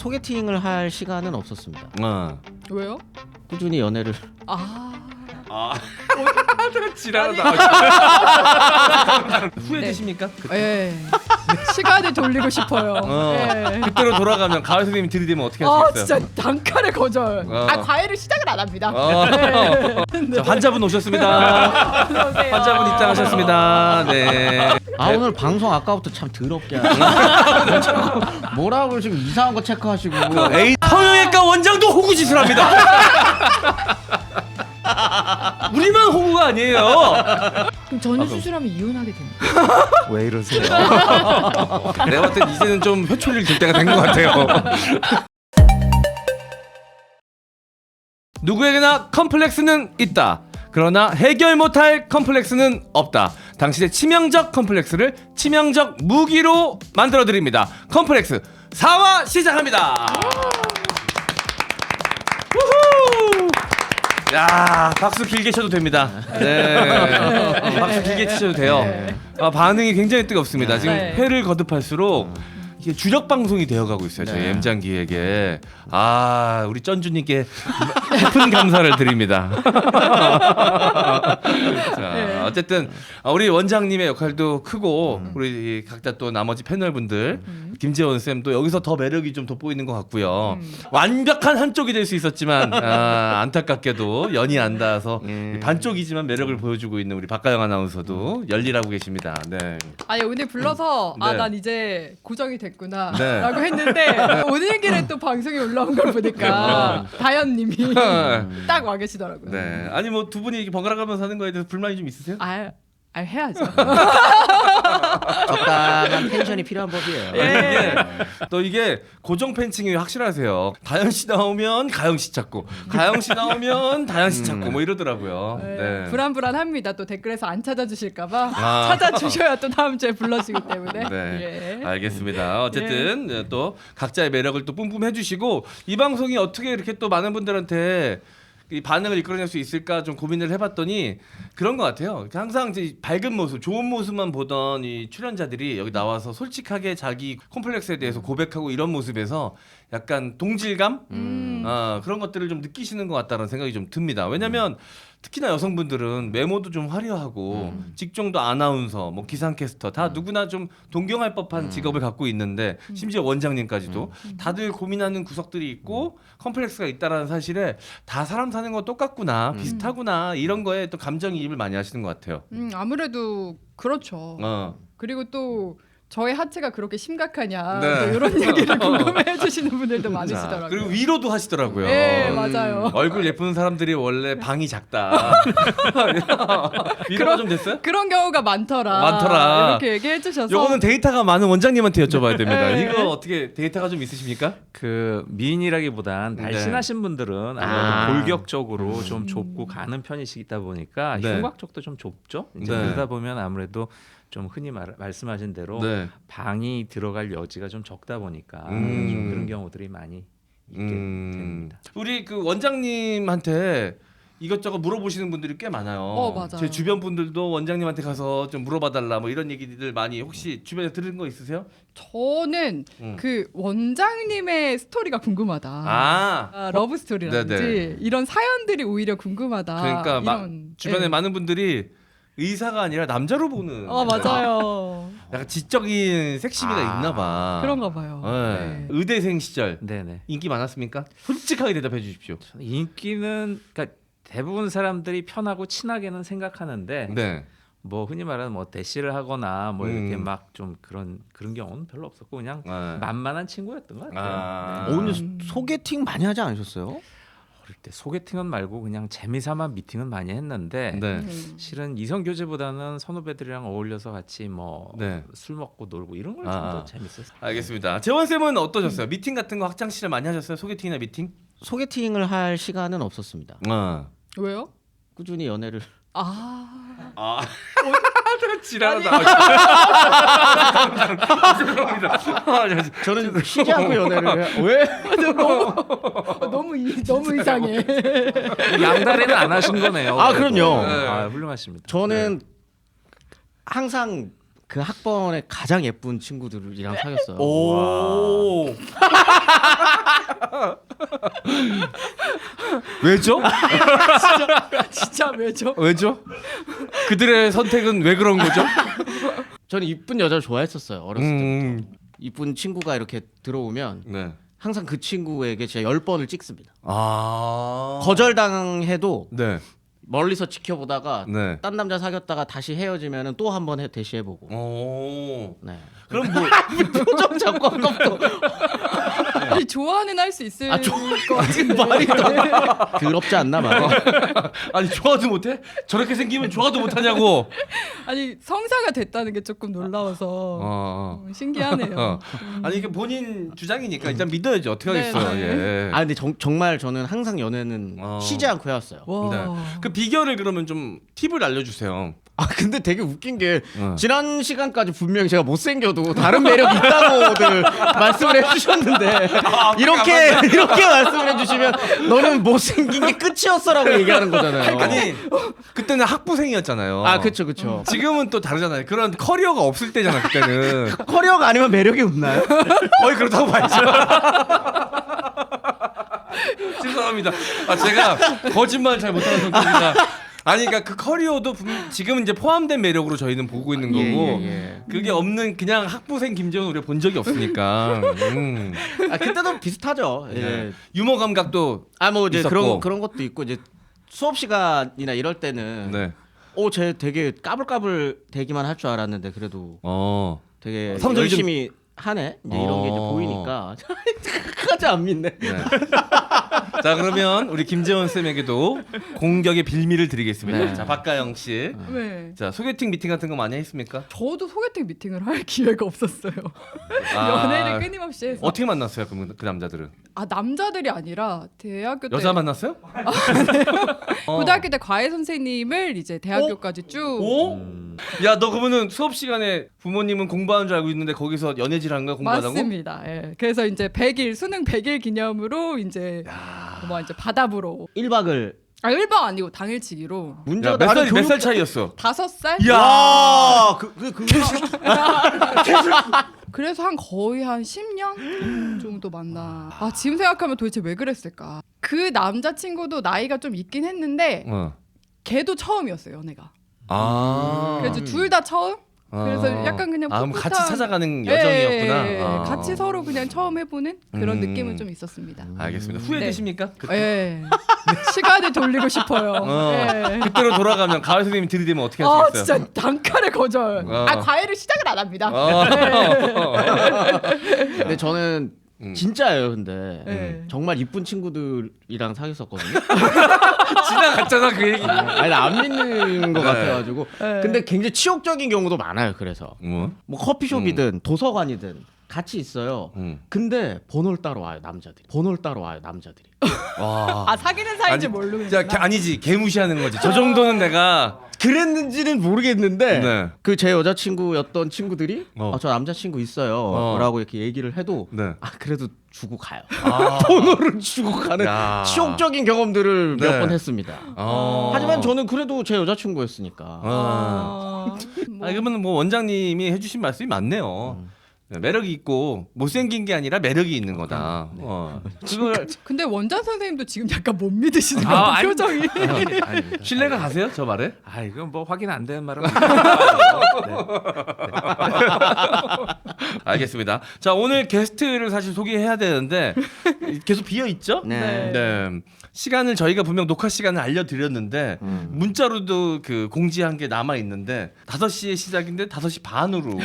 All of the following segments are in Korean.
소개팅을 할 시간은 없었습니다. 왜요? 꾸준히 연애를. 지랄하다. 후회되십니까? 네. 시간을 돌리고 싶어요. 네. 그때로 돌아가면 가을 선생님이 들이대면 어떻게 아 하시겠어요? 진짜 단칼에 거절. 과외를 시작을 안 합니다. 자, 환자분 오셨습니다. 어서오세요. 환자분 입장하셨습니다. 네. 오늘 방송 아까부터 참 더럽게 하네. 뭐라고 지금 이상한 거 체크하시고. 에이, 성형외과 원장도 호구짓을 합니다. 우리만 호구가 아니에요. 그럼 전후 수술하면 이혼하게 됩니다. 왜 이러세요? 내가 봤을 땐 이제는 좀 회초리를 들 때가 된 것 같아요. 누구에게나 컴플렉스는 있다. 그러나 해결 못할 컴플렉스는 없다. 당신의 치명적 컴플렉스를 치명적 무기로 만들어드립니다. 컴플렉스 4화 시작합니다. 우후! 야, 박수 길게 쳐도 됩니다. 네, 박수 길게 치셔도 돼요. 반응이 굉장히 뜨겁습니다. 지금 네. 회를 거듭할수록 이게 주력 방송이 되어가고 있어요. 저희 M장기에게. 우리 쩐주님께 깊은 감사를 드립니다. 자, 어쨌든 우리 원장님의 역할도 크고 우리 각자 또 나머지 패널분들 김재원 쌤도 여기서 더 매력이 좀 돋보이는 것 같고요. 완벽한 한쪽이 될 수 있었지만 안타깝게도 연이 안 닿아서 반쪽이지만 매력을 보여주고 있는 우리 박가영 아나운서도 열일하고 계십니다. 네. 아니 오늘 불러서 네. 난 이제 고정이 됐구나 네. 라고 했는데 오는 길에 또 방송에 올라온 걸 보니까 다현님이 딱 와 계시더라고요. 네. 아니 뭐 두 분이 이렇게 번갈아가면서 하는 거에 대해서 불만이 좀 있으세요? 해야죠. 적당한 텐션이 필요한 법이에요. 예. 또 이게 고정 팬층이 확실하세요. 다현 씨 나오면 가영 씨 찾고, 가영 씨 나오면 다현 씨 찾고 뭐 이러더라고요. 네. 불안합니다. 또 댓글에서 안 찾아주실까봐 아. 찾아주셔야 또 다음 주에 불러주기 때문에. 네, 예. 알겠습니다. 어쨌든 또 각자의 매력을 또 뿜뿜해 주시고 이 방송이 어떻게 이렇게 또 많은 분들한테 이 반응을 이끌어낼 수 있을까 좀 고민을 해봤더니 그런 것 같아요. 항상 이제 밝은 모습, 좋은 모습만 보던 이 출연자들이 여기 나와서 솔직하게 자기 콤플렉스에 대해서 고백하고 이런 모습에서 약간 동질감 그런 것들을 좀 느끼시는 것 같다는 생각이 좀 듭니다. 왜냐하면 특히나 여성분들은 외모도 좀 화려하고 직종도 아나운서, 뭐 기상캐스터 다 누구나 좀 동경할 법한 직업을 갖고 있는데 심지어 원장님까지도 다들 고민하는 구석들이 있고 컴플렉스가 있다라는 사실에 다 사람 사는 거 똑같구나 비슷하구나 이런 거에 또 감정이입을 많이 하시는 것 같아요. 아무래도 그렇죠. 그리고 또 저의 하체가 그렇게 심각하냐 네. 또 이런 얘기를 궁금해해 주시는 분들도 많으시더라고요. 그리고 위로도 하시더라고요. 네, 맞아요. 얼굴 예쁜 사람들이 원래 방이 작다. 위로가 좀 됐어요? 그런 경우가 많더라. 이렇게 얘기해 주셔서 요거는 데이터가 많은 원장님한테 여쭤봐야 됩니다. 네. 이거 어떻게 데이터가 좀 있으십니까? 그 미인이라기보단 날씬하신 분들은 아무래도 골격적으로 좀 좁고 가는 편이시다 보니까 네. 흉곽 쪽도 좀 좁죠. 이제 네. 그러다 보면 아무래도 좀 흔히 말씀하신 대로 네. 방이 들어갈 여지가 좀 적다 보니까 좀 그런 경우들이 많이 있게 됩니다. 우리 그 원장님한테 이것저것 물어보시는 분들이 꽤 많아요. 맞아요. 제 주변 분들도 원장님한테 가서 좀 물어봐달라 뭐 이런 얘기들 많이 혹시 주변에 들은 거 있으세요? 저는 그 원장님의 스토리가 궁금하다. 러브 스토리라든지 네네. 이런 사연들이 오히려 궁금하다. 그러니까 이런, 주변에 네. 많은 분들이 의사가 아니라 남자로 보는 맞아요. 약간 지적인 섹시미가 있나 봐. 그런가 봐요. 네. 네. 의대생 시절 네네. 인기 많았습니까? 솔직하게 대답해 주십시오. 인기는 그러니까 대부분 사람들이 편하고 친하게는 생각하는데 네. 뭐 흔히 말하는 뭐 대시를 하거나 뭐 이렇게 막 좀 그런 경우는 별로 없었고 그냥 만만한 친구였던 것 같아요. 오늘 소개팅 많이 하지 않으셨어요? 어릴 때 소개팅은 말고 그냥 재미삼아 미팅은 많이 했는데 네. 실은 이성 교제보다는 선후배들이랑 어울려서 같이 뭐 술 네. 먹고 놀고 이런 걸 좀 더 재밌었어요. 알겠습니다. 재원 쌤은 어떠셨어요? 미팅 같은 거 학창 시절 많이 하셨어요? 소개팅이나 미팅? 소개팅을 할 시간은 없었습니다. 왜요? 꾸준히 연애를. 지랄하다. 저는 쉬지 않고 연애를 해. 왜? 너무 이상해. 양다리는 안 하신 거네요. 그럼요. 훌륭하십니다. 저는 항상 그 학번에 가장 예쁜 친구들이랑 사귀었어요. 오. 왜죠? 진짜 왜죠? 왜죠? 그들의 선택은 왜 그런 거죠? 저는 이쁜 여자를 좋아했었어요. 어렸을 때부터. 음. 이쁜 친구가 이렇게 들어오면 네. 항상 그 친구에게 제가 10번을 찍습니다. 아. 거절당해도 네. 멀리서 지켜보다가 네. 딴 남자 사귀었다가 다시 헤어지면은 또 한 번 대시해보고. 오. 네. 그럼 뭐 표정 잡고 아까부터 아니, 좋아는 할 수 있을 아, 것 같은데. 말이 더럽지 않나 봐. 아니 좋아도 못해? 저렇게 생기면 좋아도 못하냐고. 아니 성사가 됐다는 게 조금 놀라워서 신기하네요. 아니 이게 본인 주장이니까 일단 믿어야지 어떻게 네, 하겠어요. 네. 예. 아 근데 정말 저는 항상 연애는 쉬지 않고 해왔어요. 와. 네. 그 비결을 그러면 좀 팁을 알려주세요. 아 근데 되게 웃긴 게 어. 지난 시간까지 분명히 제가 못생겨도 다른 매력이 있다고들 말씀을 해주셨는데 이렇게 말씀을 해주시면 너는 못생긴 게 끝이었어라고 얘기하는 거잖아요. 아니 그때는 학부생이었잖아요. 아 그쵸. 지금은 또 다르잖아요. 그런 커리어가 없을 때잖아 그때는. 커리어가 아니면 매력이 없나요? 거의 그렇다고 봐야죠. 죄송합니다. 아 제가 거짓말 잘 못하는 성격이라. 아니 그러니까 그 커리어도 지금은 이제 포함된 매력으로 저희는 보고 있는 거고 예. 그게 없는 그냥 학부생 김재훈 우리가 본 적이 없으니까. 아 그때도 비슷하죠. 예. 네. 유머 감각도 아 뭐 이제 있었고. 그런 것도 있고 이제 수업 시간이나 이럴 때는 네. 쟤 되게 까불까불 대기만 할 줄 알았는데 그래도 되게 성적이 열심히 하네. 이제 이런 게 이제 보이니까 끝까지 안 믿네. 네. 자 그러면 우리 김재원 쌤에게도 공격의 빌미를 드리겠습니다. 네. 자 박가영 씨, 네. 자 소개팅 미팅 같은 거 많이 했습니까? 저도 소개팅 미팅을 할 기회가 없었어요. 아, 연애를 끊임없이 해서. 어떻게 만났어요? 그 남자들은 아 남자들이 아니라 대학교 때 여자 만났어요? 고등학교 때 과외 선생님을 이제 대학교까지 쭉. 오? 야 너 그러면은 수업 시간에 부모님은 공부하는 줄 알고 있는데 거기서 연애질하는 거야 공부하다고? 맞습니다. 예. 그래서 이제 100일 수능 100일 기념으로 이제 뭐 이제 바다부로 1박을 1박 아니고 당일치기로 문제가 몇 살 차이였어? 5살? 야 그래서 거의 한 10년 정도 만나. 아 지금 생각하면 도대체 왜 그랬을까? 그 남자친구도 나이가 좀 있긴 했는데 걔도 처음이었어요 연애가. 그래서 둘 다 처음. 그래서 약간 그냥 그럼 같이 풋풋한- 찾아가는 여정이었구나. 예, 같이 서로 그냥 처음 해보는 그런 느낌은 좀 있었습니다. 알겠습니다. 후회되십니까? 예. 시간을 돌리고 싶어요. 예. 그때로 돌아가면 가을 선생님이 들이대면 어떻게 아 하시겠어요? 진짜 단칼에 거절. 어. 과외를 시작을 안 합니다. 근데 저는 진짜예요. 근데 네. 정말 이쁜 친구들이랑 사귀었었거든요. 지나갔잖아 그 얘기. 아니 안 믿는 것 네. 같아가지고. 네. 근데 굉장히 치욕적인 경우도 많아요. 그래서 뭐? 뭐 커피숍이든 도서관이든 같이 있어요. 음. 근데 번호를 따로 와요 남자들이. 와. 아 사귀는 사이인지 모르는. 아니지 개무시하는 거지. 저 정도는 내가 그랬는지는 모르겠는데 네. 그 제 여자친구였던 친구들이 어. 저 남자친구 있어요 라고 이렇게 얘기를 해도 네. 그래도 주고 가요. 아. 번호를 주고 가는 야. 치욕적인 경험들을 네. 몇 번 했습니다. 하지만 저는 그래도 제 여자친구였으니까. 뭐. 그러면 뭐 원장님이 해주신 말씀이 맞네요. 네, 매력이 있고 못생긴 게 아니라 매력이 있는 거다. 그걸 근데 원장 선생님도 지금 약간 못 믿으시는 것 아, 같아요. 아니. 표정이. 신뢰가 가세요 저 말에? 아 이건 뭐 확인 안 되는 말은. 알겠습니다. 자 오늘 게스트를 사실 소개해야 되는데 계속 비어 있죠? 네. 네. 시간을 저희가 분명 녹화 시간을 알려드렸는데 문자로도 그 공지한 게 남아 있는데 5시에 시작인데 5시 반으로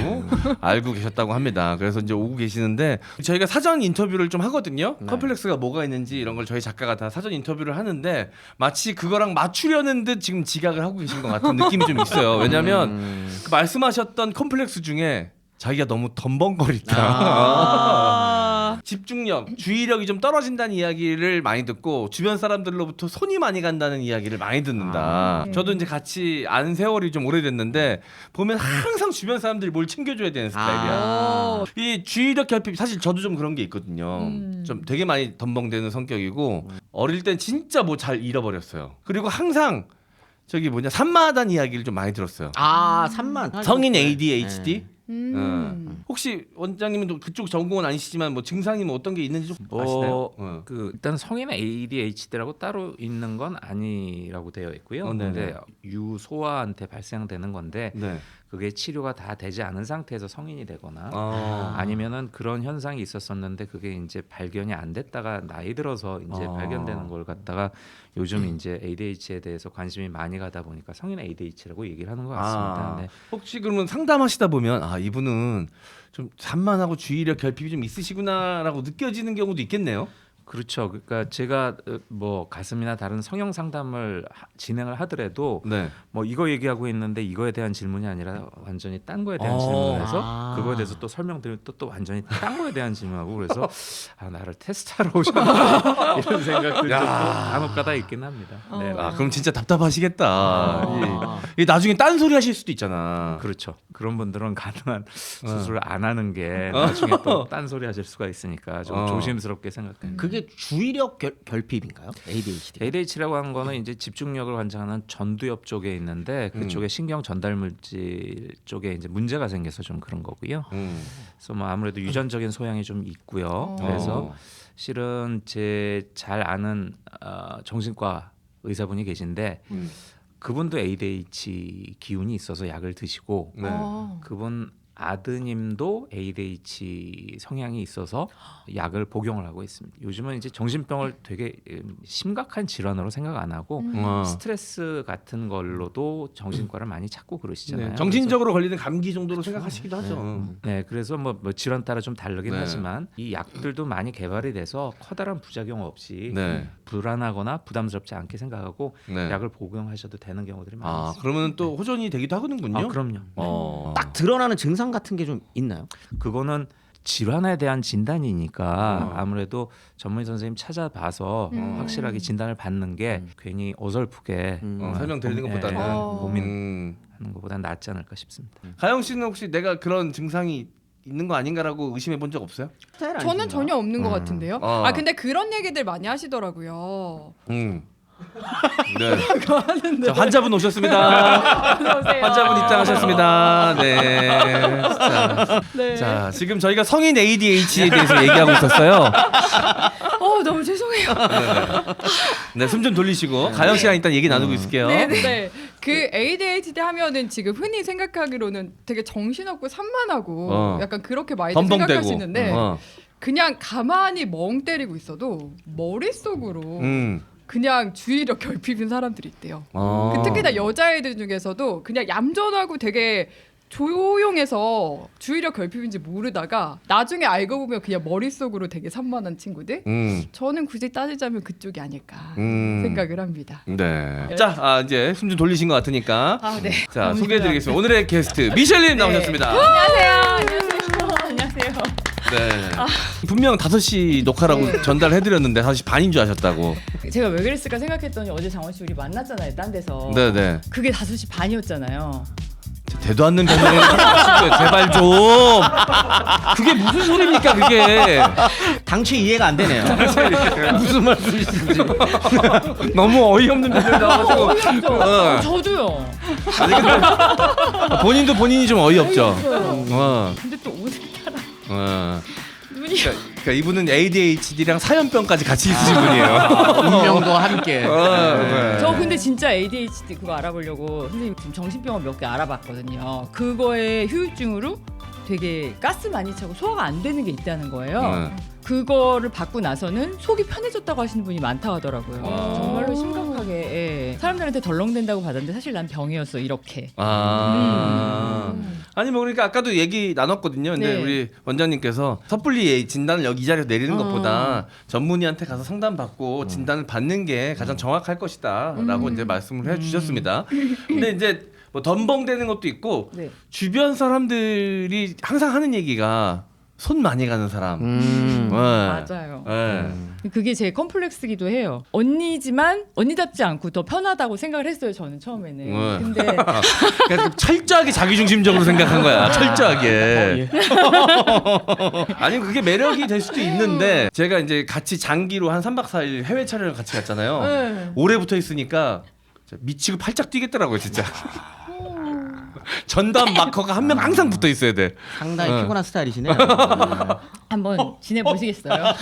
알고 계셨다고 합니다. 그래서 이제 오고 계시는데 저희가 사전 인터뷰를 좀 하거든요. 네. 컴플렉스가 뭐가 있는지 이런 걸 저희 작가가 다 사전 인터뷰를 하는데 마치 그거랑 맞추려는 듯 지금 지각을 하고 계신 것 같은 느낌이 좀 있어요. 왜냐하면 그 말씀하셨던 컴플렉스 중에 자기가 너무 덤벙거린다. 집중력, 주의력이 좀 떨어진다는 이야기를 많이 듣고 주변 사람들로부터 손이 많이 간다는 이야기를 많이 듣는다. 저도 이제 같이 안 세월이 좀 오래됐는데 보면 항상 주변 사람들이 뭘 챙겨줘야 되는 스타일이야. 이 주의력 결핍 사실 저도 좀 그런 게 있거든요. 좀 되게 많이 덤벙대는 성격이고 어릴 땐 진짜 뭐 잘 잃어버렸어요. 그리고 항상 저기 산마하다는 이야기를 좀 많이 들었어요. 3만 성인 ADHD 혹시 원장님은 또 그쪽 전공은 아니시지만 뭐 증상이 뭐 어떤 게 있는지 좀 아시나요? 그 일단 성인 ADHD라고 따로 있는 건 아니라고 되어 있고요. 근데 유소아한테 발생되는 건데 네. 그게 치료가 다 되지 않은 상태에서 성인이 되거나 아니면은 그런 현상이 있었었는데 그게 이제 발견이 안 됐다가 나이 들어서 이제 발견되는 걸 갖다가 요즘 이제 ADHD에 대해서 관심이 많이 가다 보니까 성인 ADHD라고 얘기를 하는 것 같습니다. 네. 혹시 그러면 상담하시다 보면 아 이분은 좀 산만하고 주의력 결핍이 좀 있으시구나라고 느껴지는 경우도 있겠네요. 그렇죠. 그러니까 제가 뭐 가슴이나 다른 성형 상담을 진행을 하더라도 네. 뭐 이거 얘기하고 있는데 이거에 대한 질문이 아니라 완전히 딴 거에 대한 질문을 해서 그거에 대해서 또 설명드리면 또 완전히 딴 거에 대한 질문하고 그래서 아 나를 테스트하러 오셨나 이런 생각들도 간혹가다 있긴 합니다. 네. 그럼 진짜 답답하시겠다. 이 나중에 딴 소리 하실 수도 있잖아. 그렇죠. 그런 분들은 가능한 수술을 안 하는 게 나중에 또 딴 소리 하실 수가 있으니까 좀 조심스럽게 생각해요. 그게 주의력 결핍인가요? ADHD. ADHD라고 하는 거는 이제 집중력을 관장하는 전두엽 쪽에 있는데 그쪽에 신경 전달 물질 쪽에 이제 문제가 생겨서 좀 그런 거고요. 그래서 뭐 아무래도 유전적인 소양이 좀 있고요. 그래서 실은 제 잘 아는 정신과 의사분이 계신데 그분도 ADHD 기운이 있어서 약을 드시고 그분 아드님도 ADHD 성향이 있어서 약을 복용을 하고 있습니다. 요즘은 이제 정신병을 되게 심각한 질환으로 생각 안 하고 스트레스 같은 걸로도 정신과를 많이 찾고 그러시잖아요. 네, 정신적으로 걸리는 감기 정도로 생각하시기도 하죠. 네, 그래서 뭐 질환 따라 좀 다르긴 하지만 이 약들도 많이 개발이 돼서 커다란 부작용 없이 불안하거나 부담스럽지 않게 생각하고 약을 복용하셔도 되는 경우들이 많습니다. 그러면 또 호전이 되기도 하거든요. 그럼요. 딱 드러나는 증상 같은 게 좀 있나요? 그거는 질환에 대한 진단이니까 아무래도 전문의 선생님 찾아봐서 확실하게 진단을 받는 게 괜히 어설프게 설명드리는 것보다는 고민하는 것보다는 낫지 않을까 싶습니다. 가영 씨는 혹시 내가 그런 증상이 있는 거 아닌가라고 의심해 본 적 없어요? 저는 전혀 없는 것 같은데요. 근데 그런 얘기들 많이 하시더라고요. 네. 자, 환자분 오셨습니다. 환자분 입장하셨습니다. 네. 자, 지금 저희가 성인 ADHD에 대해서 얘기하고 있었어요. 너무 죄송해요. 네, 숨 좀 돌리시고 가영 씨랑 일단 얘기 나누고 있을게요. 네. 그 ADHD 하면은 지금 흔히 생각하기로는 되게 정신없고 산만하고 약간 그렇게 많이 생각하시는데 그냥 가만히 멍 때리고 있어도 머릿속으로 그냥 주의력 결핍인 사람들이 있대요. 특히나 여자애들 중에서도 그냥 얌전하고 되게 조용해서 주의력 결핍인지 모르다가 나중에 알고 보면 그냥 머릿속으로 되게 산만한 친구들. 저는 굳이 따지자면 그쪽이 아닐까 생각을 합니다. 네. 자, 이제 숨 좀 돌리신 것 같으니까. 네. 자, 소개해드리겠습니다. 오늘의 게스트 미셸님 나오셨습니다. 안녕하세요. 네. 분명 5시 녹화라고 전달해드렸는데 5시 반인 줄 아셨다고. 제가 왜 그랬을까 생각했더니 어제 장원 씨 우리 만났잖아요, 딴 데서. 네네. 그게 5시 반이었잖아요. 되도 않는 변명을 하시고요. 제발 좀. 그게 무슨 소리입니까 그게. 당최 이해가 안 되네요. 무슨 말씀이신지. 너무 어이없는 변명 나와가지고. 어이없죠. 저도요. 아니 근데 본인도 본인이 좀 어이없죠. 근데 또 오늘따라 눈이 그러니까 이분은 ADHD랑 사연병까지 같이 있으신 분이에요. 운명도 함께. 저 근데 진짜 ADHD 그거 알아보려고 선생님 지금 정신병원 몇 개 알아봤거든요. 그거의 후유증으로 되게 가스 많이 차고 소화가 안 되는 게 있다는 거예요. 그거를 받고 나서는 속이 편해졌다고 하시는 분이 많다고 하더라고요. 정말로 심각하게 사람들한테 덜렁댄다고 받았는데 사실 난 병이었어 이렇게. 아니 뭐 그러니까 아까도 얘기 나눴거든요. 근데 네. 우리 원장님께서 섣불리 진단을 여기 이 자리에서 내리는 것보다 전문의한테 가서 상담받고 진단을 받는 게 가장 정확할 것이다라고 이제 말씀을 해주셨습니다. 근데 이제 뭐 덤벙대는 것도 있고 네. 주변 사람들이 항상 하는 얘기가 손 많이 가는 사람. 네. 맞아요. 네. 그게 제 컴플렉스기도 해요. 언니지만 언니답지 않고 더 편하다고 생각을 했어요. 저는 처음에는. 근데 그러니까 철저하게 자기중심적으로 생각한 거야. 철저하게. 아니 그게 매력이 될 수도 있는데 제가 이제 같이 장기로 한 3박 4일 해외 촬영을 같이 갔잖아요. 네. 오래 붙어 있으니까 미치고 팔짝 뛰겠더라고요 진짜. 전담 마커가 한 명 항상 붙어 있어야 돼. 상당히 피곤한 스타일이시네요. 한번 지내 보시겠어요?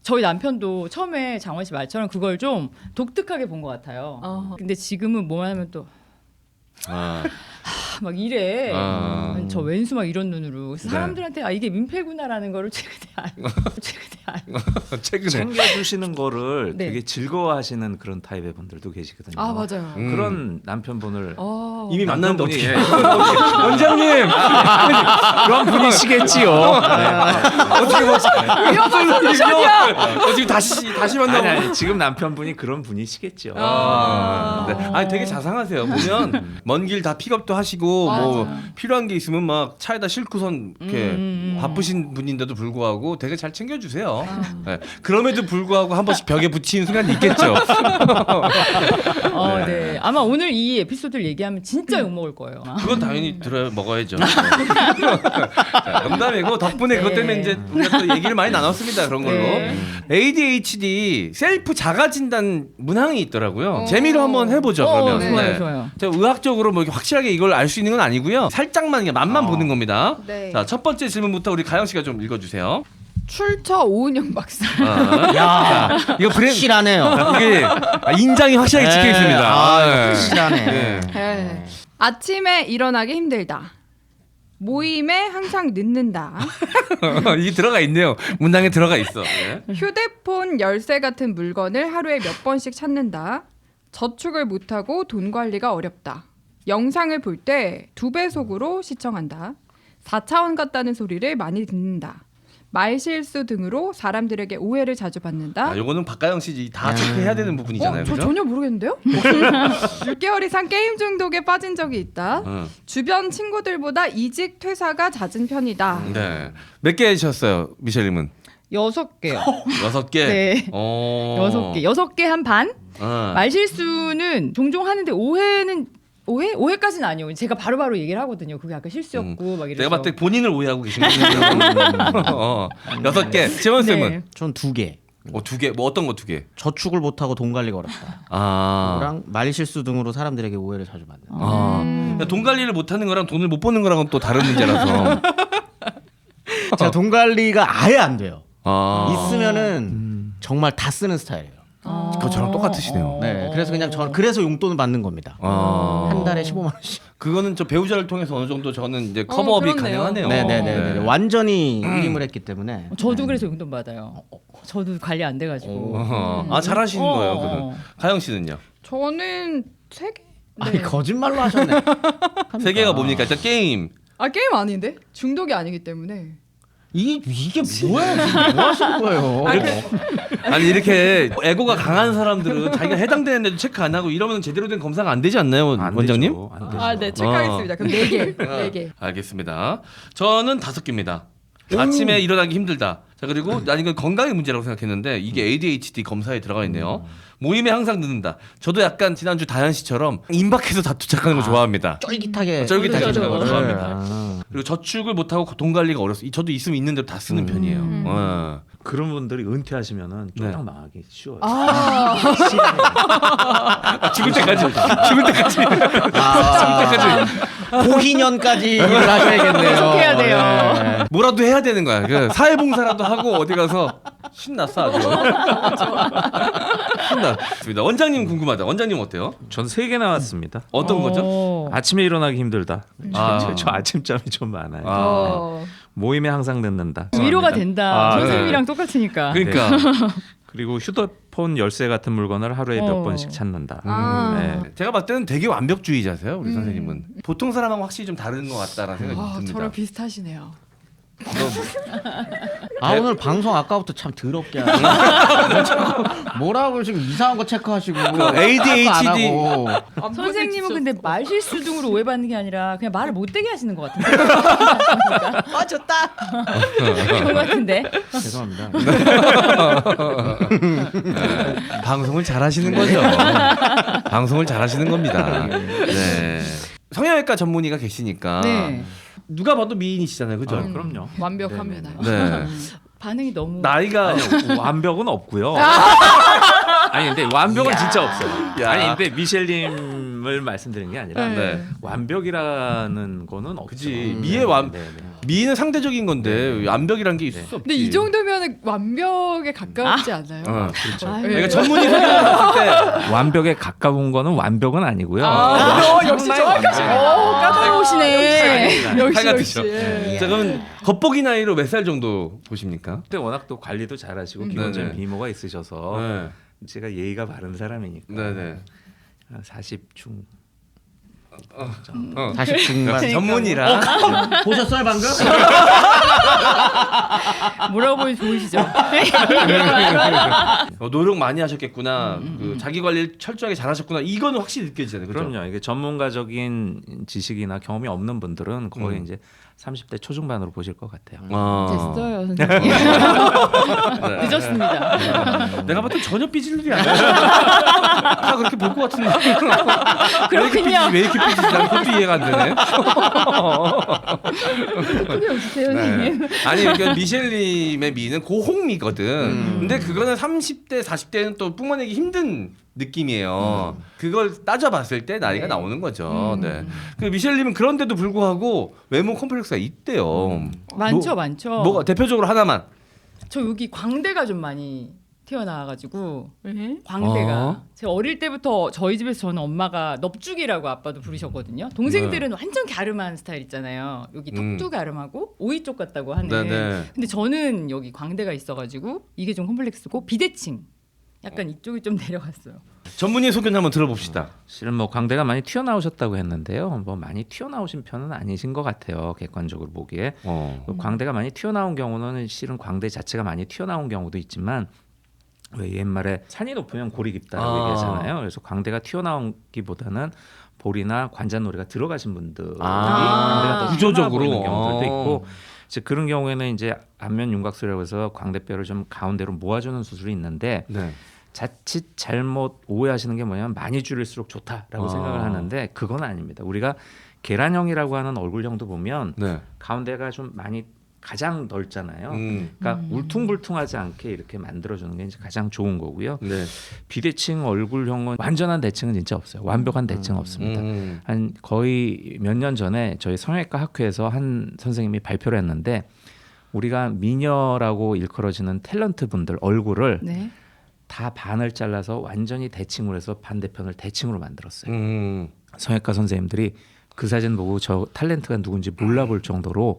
저희 남편도 처음에 장원 씨 말처럼 그걸 좀 독특하게 본 것 같아요. 근데 지금은 뭐만 하면 또 막 이래. 저 왼수 막 이런 눈으로. 그래서 사람들한테 아 이게 민폐구나라는 거를 최근에 알고. 최근에 챙겨주시는 거를 네. 되게 즐거워하시는 그런 타입의 분들도 계시거든요. 아 맞아요. 그런 남편분을 이미 만났는데 남편분이 어떻게 원장님 그런 분이시겠지요. 어떻게 어떻게 다시 만나고 아니, 지금 남편분이 그런 분이시겠죠. 네. 아니 되게 자상하세요. 보면 먼 길 다 픽업도 하시고 뭐 필요한 게 있으면 막 차에다 싣고선 이렇게 바쁘신 분인데도 불구하고 되게 잘 챙겨주세요. 네. 그럼에도 불구하고 한 번씩 벽에 붙이는 순간이 있겠죠. 네. 아마 오늘 이 에피소드를 얘기하면 진짜 욕 먹을 거예요. 그건 당연히 먹어야죠. 자, 농담이고 덕분에 그것 때문에 이제 우리가 또 얘기를 많이 나눴습니다. 그런 걸로. ADHD 셀프 자가 진단 문항이 있더라고요. 재미로 한번 해보죠. 그러면. 좋아요, 좋아요. 제가 의학적으로 뭐 이렇게 확실하게 이걸 알 수 있는 건 아니고요. 살짝만 그냥 맛만 보는 겁니다. 네. 자, 첫 번째 질문부터 우리 가영 씨가 좀 읽어주세요. 출처 오은영 박사. 야, 이거 확실하네요. 이게 인장이 확실하게 찍혀 있습니다. 네. 확실하네. 네. 네. 아침에 일어나기 힘들다. 모임에 항상 늦는다. 이게 들어가 있네요. 문장에 들어가 있어. 네. 휴대폰 열쇠 같은 물건을 하루에 몇 번씩 찾는다. 저축을 못하고 돈 관리가 어렵다. 영상을 볼 때 2배속으로 시청한다. 4차원 같다는 소리를 많이 듣는다. 말실수 등으로 사람들에게 오해를 자주 받는다. 아, 요거는 박가영 씨 다 체크해야 되는 부분이잖아요. 저 그죠? 전혀 모르겠는데요? 6개월 이상 게임 중독에 빠진 적이 있다. 주변 친구들보다 이직 퇴사가 잦은 편이다. 네. 몇 개 하셨어요, 미셸님은? 6개요. 6개. 네. 6개. 6개 한 반. 말실수는 종종 하는데 오해까지는 아니에요. 제가 바로바로 얘기를 하거든요. 그게 아까 실수였고 막 이래서. 내가 봤을 때 본인을 오해하고 계신 거예요. 6개. 재원 쌤은? 네. 전 2개. 2개. 뭐 어떤 거 2개? 저축을 못하고 돈 관리가 어렵다. 아. 그랑 말실수 등으로 사람들에게 오해를 자주 받는다. 그러니까 돈 관리를 못 하는 거랑 돈을 못 버는 거랑은 또 다른 문제라서. 제가 돈 관리가 아예 안 돼요. 있으면은 아. 정말 다 쓰는 스타일이에요. 그거 저랑 똑같으시네요. 네, 그래서 그냥 그래서 용돈을 받는 겁니다. 한 달에 15만 원씩. 그거는 저 배우자를 통해서 어느 정도 저는 이제 커버업이 그렇네요. 가능하네요. 네네네. 완전히 일임을 했기 때문에. 저도 그래서 용돈 받아요. 저도 관리 안 돼가지고. 아, 잘하시는 거예요. 그러면. 가영 씨는요? 저는 3개? 아니 거짓말로 하셨네. 3개가 뭡니까? 일단 게임. 아 게임 아닌데? 중독이 아니기 때문에. 이게 뭐야? 지금 뭐 하시는 거예요? 아니 이렇게 에고가 강한 사람들은 자기가 해당되는데도 체크 안 하고 이러면 제대로 된 검사가 안 되지 않나요, 안 원장님? 되죠. 안 되죠. 아, 네, 체크하겠습니다. 그럼 4개. 4개. 알겠습니다. 저는 5개입니다. 아침에 일어나기 힘들다. 자 그리고 난 이건 건강의 문제라고 생각했는데 이게 ADHD 검사에 들어가 있네요. 모임에 항상 늦는다. 저도 약간 지난주 다현 씨처럼 임박해서 도착하는 거 좋아합니다. 쫄깃하게 쫄깃하게 맞아, 하는 거 맞아. 좋아합니다. 그리고 저축을 못하고 돈 관리가 어렵습니다. 저도 있으면 있는 대로 다 쓰는 편이에요. 그런 분들이 은퇴하시면은 네. 쫄딱 망하기 쉬워요. 죽을 때까지. 죽을 때까지. 고희년까지 일을 하셔야겠네요. 계속해야 돼요. 네. 뭐라도 해야 되는 거야. 그 사회봉사라도 하고 어디 가서 신났어 아주. 신났습니다. 원장님 궁금하다. 원장님 어때요? 전 3개 나왔습니다. 어떤 거죠? 아침에 일어나기 힘들다. 아. 저 아침잠이 좀 많아요. 아. 모임에 항상 늦는다. 위로가 된다. 아, 선생님이랑 똑같으니까. 그러니까 그리고 휴대폰 열쇠 같은 물건을 하루에 몇 번씩 찾는다. 아. 네. 제가 봤을 때는 되게 완벽주의자세요. 우리 선생님은 보통 사람하고 확실히 좀 다른 것 같다라는 생각이 아, 듭니다. 저랑 비슷하시네요. 오늘 방송 아까부터 참 더럽게 하네. 뭐라고 지금 이상한 거 체크하시고 ADHD. 안 하고. 선생님은 근데 말실수 등으로 오해받는 게 아니라 그냥 말을 못되게 하시는 것 같은데. 좋다. 그런 것 같은데. 죄송합니다. 방송을 잘하시는 거죠. 방송을 잘하시는 겁니다. 네. 성형외과 전문의가 계시니까 네. 누가 봐도 미인이시잖아요, 그죠? 그럼요. 완벽합니다. 네. 반응이 너무. 나이가 완벽은 없고요. 아니 근데 완벽은 이야. 진짜 없어요. 야. 아니 근데 미셸님은 점을 말씀드린 게 아니라 네. 완벽이라는 거는 없죠. 그지. 미는 상대적인 건데 완벽이란 게 있을 수 없지. 근데 이 정도면 완벽에 가깝지 않아요? 그렇죠. 아유. 그러니까 전문의 설명했을 때 완벽에 가까운 거는 완벽은 아니고요. 역시 정확하시. 까다로우시네. 역시 칼같으셔. 역시. 자, 그럼 겉보기 나이로 몇 살 정도 보십니까? 그때 워낙 또 관리도 잘하시고 기본적인 네네. 미모가 있으셔서 네. 제가 예의가 바른 사람이니까 네네. 한 40중 40 중반. 전문이라. 보셨어요 방금? 뭐라고 보면 좋으시죠? 노력 많이 하셨겠구나. 그 자기 관리를 철저하게 잘하셨구나. 이거는 확실히 느껴지잖아요. 그렇죠? 그럼요. 이게 전문가적인 지식이나 경험이 없는 분들은 거의 이제 30대 초중반으로 보실 것 같아요. 됐어요, 선생님. 네. 늦었습니다. 내가 봤을 때 전혀 삐질 일이 아니야. 다 그렇게 볼 것 같은데. 그렇군요. 왜 이렇게 삐지지? 난 그것도 이해가 안 되네. 크게 웃으세요, 선생님. 네. 아니 그러니까 미셸님의 미는 고홍미거든. 근데 그거는 30대 40대는 또 뿜어내기 힘든 느낌이에요. 그걸 따져봤을 때 나이가 나오는 거죠. 네. 그 미셸님은 그런데도 불구하고 외모 컴플렉스가 있대요. 많죠, 많죠. 뭐가 대표적으로 하나만. 저 여기 광대가 좀 많이 튀어나와가지고 네? 광대가 제가 어릴 때부터 저희 집에서 저는 엄마가 넙죽이라고 아빠도 부르셨거든요. 동생들은 완전 갸름한 스타일 있잖아요. 여기 턱도 갸름하고 오이 쪽 같다고 하는. 네네. 근데 저는 여기 광대가 있어가지고 이게 좀 컴플렉스고 비대칭. 약간 이쪽이 좀 내려갔어요. 전문의 소견 한번 들어봅시다. 실은 뭐 광대가 많이 튀어나오셨다고 했는데요. 뭐 많이 튀어나오신 편은 아니신 것 같아요. 객관적으로 보기에. 광대가 많이 튀어나온 경우는 실은 광대 자체가 많이 튀어나온 경우도 있지만 왜 옛말에 산이 높으면 골이 깊다라고 얘기하잖아요. 그래서 광대가 튀어나온기보다는 볼이나 관자놀이가 들어가신 분들이 광대가 더 구조적으로 튀어나와 보이는 경우들도 있고 즉 그런 경우에는 이제 안면 윤곽술이라고 해서 광대뼈를 좀 가운데로 모아주는 수술이 있는데 네. 자칫 잘못 오해하시는 게 뭐냐면 많이 줄일수록 좋다라고 생각을 하는데 그건 아닙니다. 우리가 계란형이라고 하는 얼굴형도 보면 네. 가운데가 좀 많이 가장 넓잖아요. 그러니까 울퉁불퉁하지 않게 이렇게 만들어주는 게 이제 가장 좋은 거고요. 네. 비대칭 얼굴형은 완전한 대칭은 진짜 없어요. 완벽한 대칭은 없습니다. 한 거의 몇 년 전에 저희 성형외과 학회에서 한 선생님이 발표를 했는데 우리가 미녀라고 일컬어지는 탤런트 분들 얼굴을 네. 다 반을 잘라서 완전히 대칭으로 해서 반대편을 대칭으로 만들었어요. 성형외과 선생님들이 그 사진 보고 저 탤런트가 누군지 몰라볼 정도로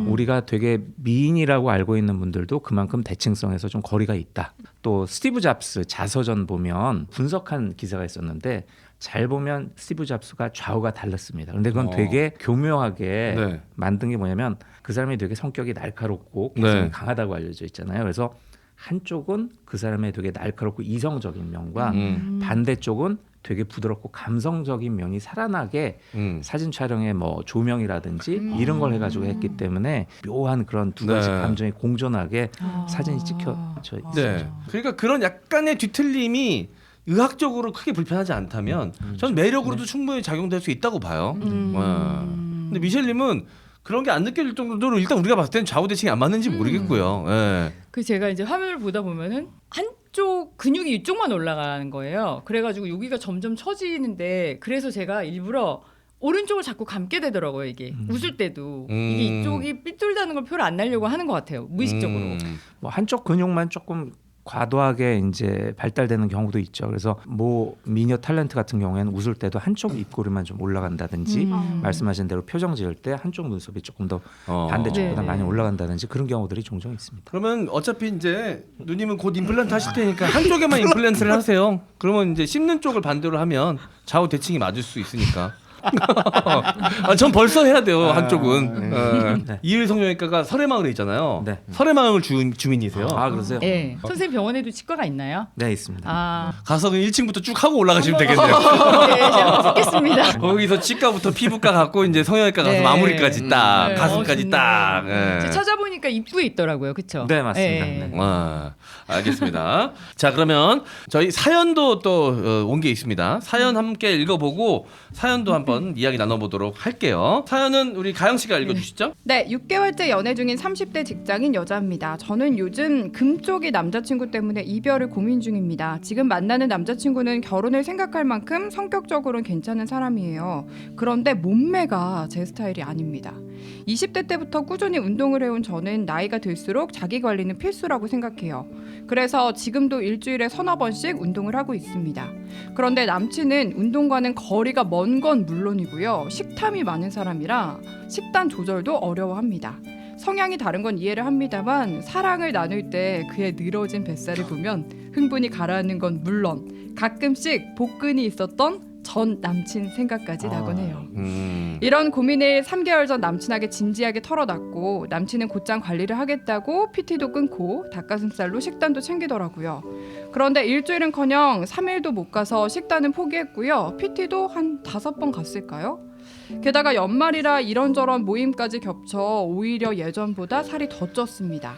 우리가 되게 미인이라고 알고 있는 분들도 그만큼 대칭성에서 좀 거리가 있다. 또 스티브 잡스 자서전 보면 분석한 기사가 있었는데 잘 보면 스티브 잡스가 좌우가 달랐습니다. 그런데 그건 되게 교묘하게 네. 만든 게 뭐냐면 그 사람이 되게 성격이 날카롭고 개성이 네. 강하다고 알려져 있잖아요. 그래서 한쪽은 그 사람의 되게 날카롭고 이성적인 면과 반대쪽은 되게 부드럽고 감성적인 면이 살아나게 사진 촬영에 뭐 조명이라든지 이런 걸 해가지고 했기 때문에 묘한 그런 두 가지 네. 감정이 공존하게 사진이 찍혀져 있어요. 네. 그러니까 그런 약간의 뒤틀림이 의학적으로 크게 불편하지 않다면 전 매력으로도 충분히 작용될 수 있다고 봐요. 근데 미셸님은 그런 게 안 느껴질 정도로 일단 우리가 봤을 때는 좌우 대칭이 안 맞는지 모르겠고요. 네. 그 제가 이제 화면을 보다 보면은 한쪽 근육이 이쪽만 올라가는 거예요. 그래가지고 여기가 점점 처지는데 그래서 제가 일부러 오른쪽을 자꾸 감게 되더라고요. 이게 웃을 때도 이게 이쪽이 삐뚤다는 걸 표를 안 내려고 하는 것 같아요. 무의식적으로. 뭐 한쪽 근육만 조금 과도하게 이제 발달되는 경우도 있죠. 그래서 뭐 미녀 탤런트 같은 경우에는 웃을 때도 한쪽 입꼬리만 좀 올라간다든지 말씀하신 대로 표정 지을 때 한쪽 눈썹이 조금 더 반대쪽보다 네네. 많이 올라간다든지 그런 경우들이 종종 있습니다. 그러면 어차피 이제 누님은 곧 임플란트 하실 테니까 한쪽에만 임플란트를 하세요. 그러면 이제 씹는 쪽을 반대로 하면 좌우 대칭이 맞을 수 있으니까. 전 벌써 해야 돼요. 한쪽은. 이일 성형외과가 설해마을에 있잖아요. 네. 설해마을 주민이세요. 아 그러세요? 네. 선생님 병원에도 치과가 있나요? 네 있습니다. 아, 가서 그냥 1층부터 쭉 하고 올라가시면 되겠네요. 네, 제가 듣겠습니다. 거기서 치과부터 피부과 갖고 이제 성형외과 가서 네. 마무리까지 딱 네. 가슴까지 좋네요. 딱. 제가 찾아보니까 입구에 있더라고요, 그렇죠? 네, 맞습니다. 네. 와. 알겠습니다. 자, 그러면 저희 사연도 또 온 게 있습니다. 사연 함께 읽어보고 사연도 한번 이야기 나눠보도록 할게요. 사연은 우리 가영 씨가 읽어주시죠. 네, 6개월째 연애 중인 30대 직장인 여자입니다. 저는 요즘 금쪽이 남자친구 때문에 이별을 고민 중입니다. 지금 만나는 남자친구는 결혼을 생각할 만큼 성격적으로는 괜찮은 사람이에요. 그런데 몸매가 제 스타일이 아닙니다. 20대 때부터 꾸준히 운동을 해온 저는 나이가 들수록 자기 관리는 필수라고 생각해요. 그래서 지금도 일주일에 서너 번씩 운동을 하고 있습니다. 그런데 남친은 운동과는 거리가 먼 건 물론이고요. 식탐이 많은 사람이라 식단 조절도 어려워합니다. 성향이 다른 건 이해를 합니다만 사랑을 나눌 때 그의 늘어진 뱃살을 보면 흥분이 가라앉는 건 물론 가끔씩 복근이 있었던 전 남친 생각까지 나곤 해요. 이런 고민을 3개월 전 남친에게 진지하게 털어놨고 남친은 곧장 관리를 하겠다고 PT도 끊고 닭가슴살로 식단도 챙기더라고요. 그런데 일주일은커녕 3일도 못 가서 식단은 포기했고요. PT도 한 5번 갔을까요? 게다가 연말이라 이런저런 모임까지 겹쳐 오히려 예전보다 살이 더 쪘습니다.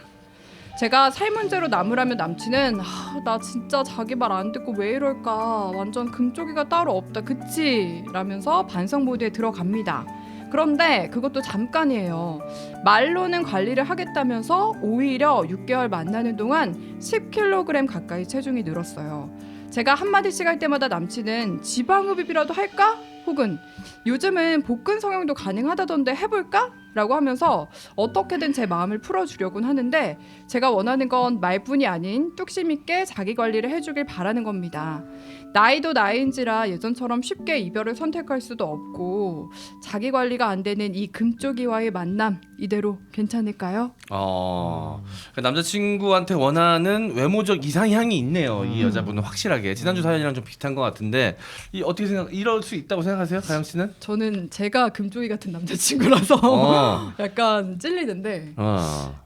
제가 살 문제로 나무라면 남친은 나 진짜 자기 말 안 듣고 왜 이럴까 완전 금쪽이가 따로 없다 그치? 라면서 반성 모드에 들어갑니다. 그런데 그것도 잠깐이에요. 말로는 관리를 하겠다면서 오히려 6개월 만나는 동안 10kg 가까이 체중이 늘었어요. 제가 한마디씩 할 때마다 남친은 지방흡입이라도 할까? 혹은 요즘은 복근 성형도 가능하다던데 해볼까? 라고 하면서 어떻게든 제 마음을 풀어주려곤 하는데 제가 원하는 건 말뿐이 아닌 뚝심 있게 자기 관리를 해주길 바라는 겁니다. 나이도 나이인지라 예전처럼 쉽게 이별을 선택할 수도 없고 자기 관리가 안 되는 이 금쪽이와의 만남 이대로 괜찮을까요? 그러니까 남자친구한테 원하는 외모적 이상향이 있네요. 이 여자분은 확실하게 지난주 사연이랑 좀 비슷한 것 같은데 이 어떻게 이럴 수 있다고 생각하세요, 가영 씨는? 저는 제가 금쪽이 같은 남자친구라서 약간 찔리는데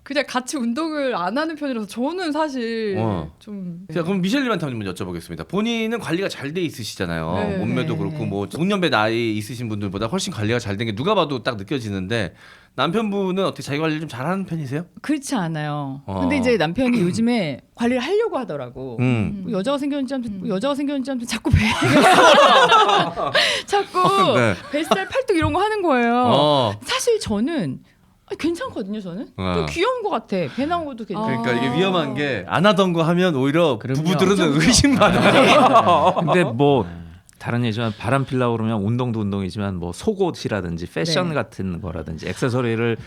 그냥 같이 운동을 안 하는 편이라서 저는 사실 좀 자, 그럼 미셸님한테 한번 여쭤보겠습니다. 본인은 관리가 잘 돼 있으시잖아요. 네, 몸매도 네, 그렇고 네. 뭐 동년배 나이 있으신 분들보다 훨씬 관리가 잘 된 게 누가 봐도 딱 느껴지는데 남편분은 어떻게 자기 관리를 좀 잘하는 편이세요? 그렇지 않아요. 근데 이제 남편이 요즘에 관리를 하려고 하더라고. 여자가 생겼는지 아무튼 자꾸 자꾸 네. 뱃살 팔뚝 이런 거 하는 거예요. 사실 저는 괜찮거든요. 저는 또 귀여운 것 같아. 배 나온 것도 괜찮아. 그러니까 이게 위험한 게 안 하던 거 하면 오히려 그럼요. 부부들은 의심받아요. 근데 뭐 다른 얘기지만 바람 필라고 그러면 운동도 운동이지만 뭐 속옷이라든지 패션 네. 같은 거라든지 액세서리를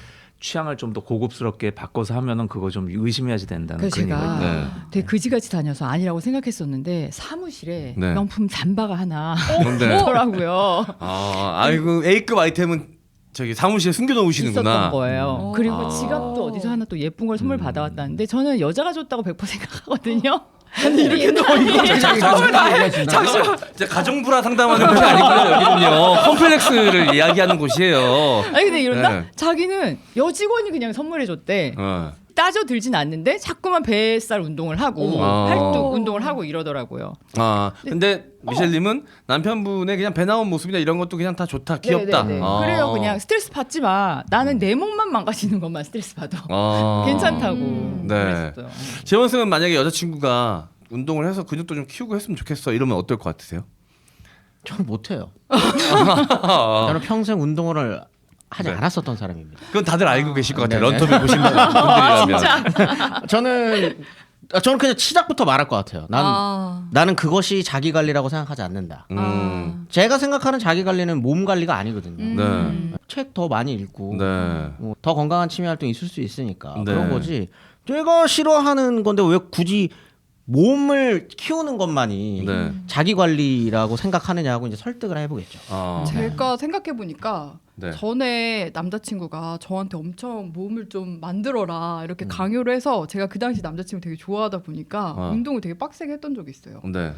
취향을 좀 더 고급스럽게 바꿔서 하면은 그거 좀 의심해야지 된다는 그래서 그런 제가 얘기거든요. 네. 되게 그지같이 다녀서 아니라고 생각했었는데 사무실에 네. 명품 잠바가 하나 근데 있더라고요. 아이고 A급 아이템은 저기 사무실에 숨겨놓으시는구나. 있었던 거예요. 그리고 아. 지갑도 어디서 하나 또 예쁜 걸 선물 받아왔다는데 저는 여자가 줬다고 100% 생각하거든요. 잠시만. 이제 가정불화 상담하는 곳이 아니고요. 여기는요. 컴플렉스를 이야기하는 곳이에요. 아니 근데 이런다? 네. 자기는 여직원이 그냥 선물해 줬대. 따져 들진 않는데 자꾸만 뱃살 운동을 하고 팔뚝 운동을 하고 이러더라고요. 근데 미셸님은 남편분의 그냥 배 나온 모습이나 이런 것도 그냥 다 좋다, 귀엽다. 네네네. 그래요. 그냥 스트레스 받지 마. 나는 내 몸만 망가지는 것만 스트레스 받아. 괜찮다고. 네. 그랬어요. 재원 쌤은 만약에 여자친구가 운동을 해서 근육도 좀 키우고 했으면 좋겠어 이러면 어떨 것 같으세요? 저는 못해요. 저는 평생 운동을 하지 네. 않았었던 사람입니다. 그건 다들 알고 계실 것 같아요. 네네. 런터뷰 보신 분들이라면. 저는 그냥 시작부터 말할 것 같아요. 나는 그것이 자기 관리라고 생각하지 않는다. 제가 생각하는 자기 관리는 몸 관리가 아니거든요. 네. 책 더 많이 읽고 네. 더 건강한 취미 활동 있을 수 있으니까 네. 그런 거지. 제가 싫어하는 건데 왜 굳이 몸을 키우는 것만이 네. 자기 관리라고 생각하느냐고 이제 설득을 해보겠죠. 제가 생각해 보니까 네. 전에 남자친구가 저한테 엄청 몸을 좀 만들어라 이렇게 강요를 해서 제가 그 당시 남자친구 되게 좋아하다 보니까 운동을 되게 빡세게 했던 적이 있어요. 네.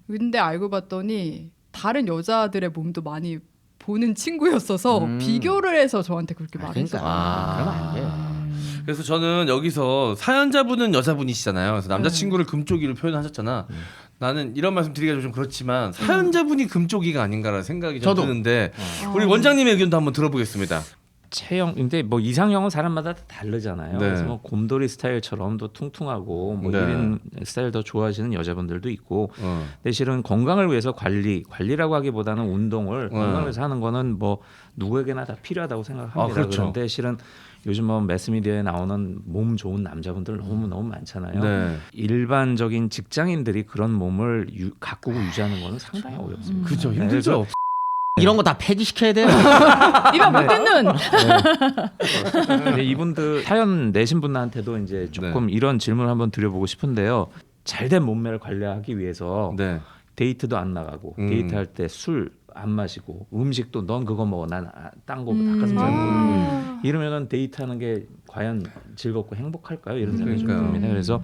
근데 알고 봤더니 다른 여자들의 몸도 많이 보는 친구였어서 비교를 해서 저한테 그렇게 말했어요. 그러면 안 돼. 그래서 저는 여기서 사연자분은 여자분이시잖아요. 그래서 남자친구를 금쪽이로 표현하셨잖아. 나는 이런 말씀 드리기가 좀 그렇지만 사연자분이 금쪽이가 아닌가라는 생각이 좀 저도. 드는데 우리 원장님의 의견도 한번 들어보겠습니다. 체형 근데 뭐 이상형은 사람마다 다 다르잖아요. 네. 그래서 뭐 곰돌이 스타일처럼 또 퉁퉁하고 뭐 네. 이런 스타일 더 좋아하시는 여자분들도 있고 근데 실은 건강을 위해서 관리라고 하기보다는 운동을 건강을 위해서 하는 거는 뭐 누구에게나 다 필요하다고 생각합니다. 아, 그렇죠. 그런데 실은 요즘 뭐 매스미디어에 나오는 몸 좋은 남자분들 너무 많잖아요. 네. 일반적인 직장인들이 그런 몸을 가꾸고 유지하는 거는 상당히 어렵습니다. 그죠, 네, 힘들죠. 이런 거 다 폐지시켜야 돼요. 이만 못 듣는. 근데 이분들 사연 내신 분한테도 이제 조금 이런 질문을 한번 드려보고 싶은데요. 잘된 몸매를 관리하기 위해서 네. 데이트도 안 나가고 데이트할 때 술 안 마시고 음식도 넌 그거 먹어 난 딴 거 닭가슴살 먹어 이러면은 데이트하는 게 과연 즐겁고 행복할까요? 이런 생각이 좀 그러니까요. 듭니다. 그래서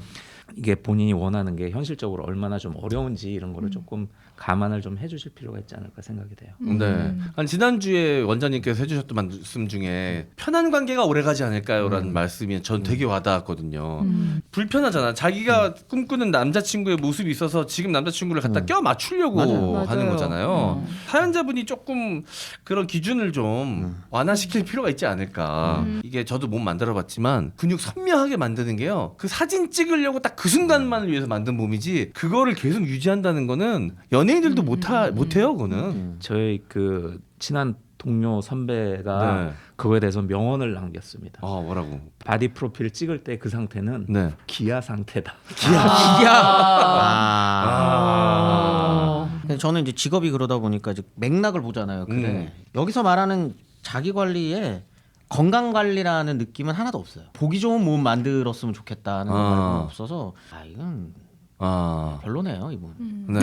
이게 본인이 원하는 게 현실적으로 얼마나 좀 어려운지 이런 거를 조금 감안을 좀 해주실 필요가 있지 않을까 생각이 돼요. 네. 아니, 지난주에 원장님께서 해주셨던 말씀 중에 편한 관계가 오래가지 않을까요라는 말씀이 전 되게 와닿았거든요. 불편하잖아. 자기가 꿈꾸는 남자친구의 모습이 있어서 지금 남자친구를 갖다 껴 맞추려고 맞아요. 하는 거잖아요. 사연자분이 조금 그런 기준을 좀 완화시킬 필요가 있지 않을까. 이게 저도 몸 만들어봤지만 근육 선명하게 만드는 게요. 그 사진 찍으려고 딱 그 순간만을 위해서 만든 몸이지 그거를 계속 유지한다는 거는 연예인들도 못해요. 그거는. 저희 그 친한 동료 선배가 네. 그거에 대해서 명언을 남겼습니다. 뭐라고? 바디 프로필 찍을 때 그 상태는 네. 기아 상태다. 근데 저는 이제 직업이 그러다 보니까 이제 맥락을 보잖아요. 그래. 여기서 말하는 자기 관리에 건강 관리라는 느낌은 하나도 없어요. 보기 좋은 몸 만들었으면 좋겠다는 말은 없어서 이건 별로네요, 이분. 네.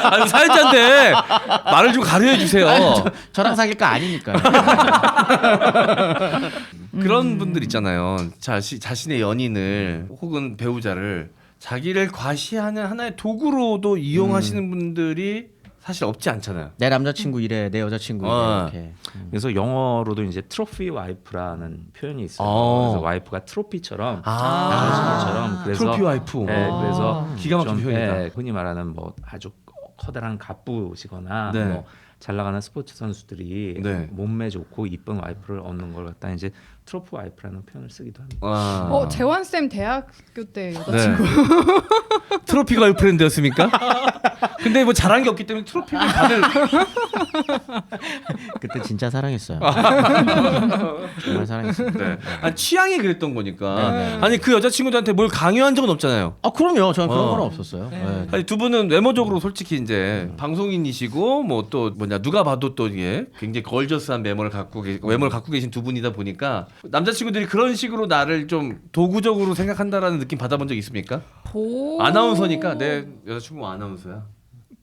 아니, 사연자인데 말을 좀 가려해 주세요. 저랑 사귈 거 아니니까요. 그런 분들 있잖아요. 자신의 연인을 혹은 배우자를 자기를 과시하는 하나의 도구로도 이용하시는 분들이 사실 없지 않잖아요. 내 남자친구 이래, 내 여자친구 이래 이렇게. 그래서 영어로도 이제 트로피 와이프라는 표현이 있어요. 그래서 와이프가 트로피처럼 것처럼 그래서 트로피 와이프. 네, 그래서 기가 막힌 좀, 표현이다. 네, 흔히 말하는 뭐 아주 커다란 갑부시거나 네. 뭐 잘 나가는 스포츠 선수들이 네. 몸매 좋고 이쁜 와이프를 얻는 걸 갖다 이제 트로피 와이프라는 표현을 쓰기도 합니다. 재환 쌤 대학교 때 여자친구. 네. 트로피 걸프렌드였습니까? 근데 뭐 잘한 게 없기 때문에 트로피를 다들 그때 진짜 사랑했어요. 정말 사랑했어요. 네. 아니, 취향이 그랬던 거니까. 아니 그 여자친구들한테 뭘 강요한 적은 없잖아요. 그럼요. 저는 그런 건 없었어요. 네. 아니 두 분은 외모적으로 솔직히 이제 방송인이시고 뭐 또 뭐냐 누가 봐도 또 이게 굉장히 걸저스한 외모를 갖고 계신 두 분이다 보니까 남자친구들이 그런 식으로 나를 좀 도구적으로 생각한다라는 느낌 받아본 적 있습니까? 아나운서니까 내 여자친구가 아나운서야.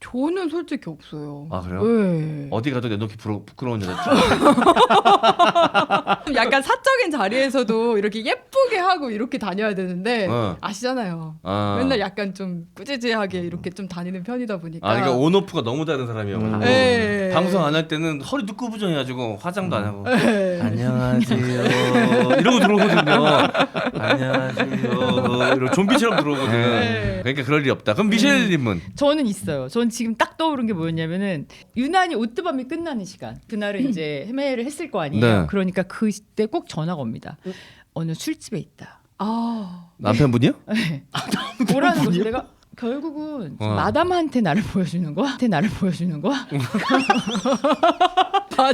저는 솔직히 없어요. 아 그래요? 네. 어디 가도 내놓기 부끄러운 여자친구. 약간 사적인 자리에서도 이렇게 예쁘게 하고 이렇게 다녀야 되는데 아시잖아요. 맨날 약간 좀 꾸지지하게 이렇게 좀 다니는 편이다 보니까. 그러니까 온오프가 너무 다른 사람이어가지고 네. 방송 안 할 때는 허리도 꾸부정해가지고 화장도 안 하고 네. 안녕하세요 이러고 들어오거든요. 안녕하세요 이러고 좀비처럼 들어오거든. 네. 그러니까 그럴 일이 없다. 그럼 미셸님은? 저는 있어요. 전 지금 딱 떠오른 게 뭐였냐면은 유난히 오뜨밤이 끝나는 시간. 그날은 이제 헤매를 했을 거 아니에요. 네. 그러니까 그때 꼭 전화가 옵니다. 어느 술집에 있다. 남편분이요? 뭐라는 거지? 내가 결국은 마담한테 나를 보여주는 거야? 나를 보여주는 거야?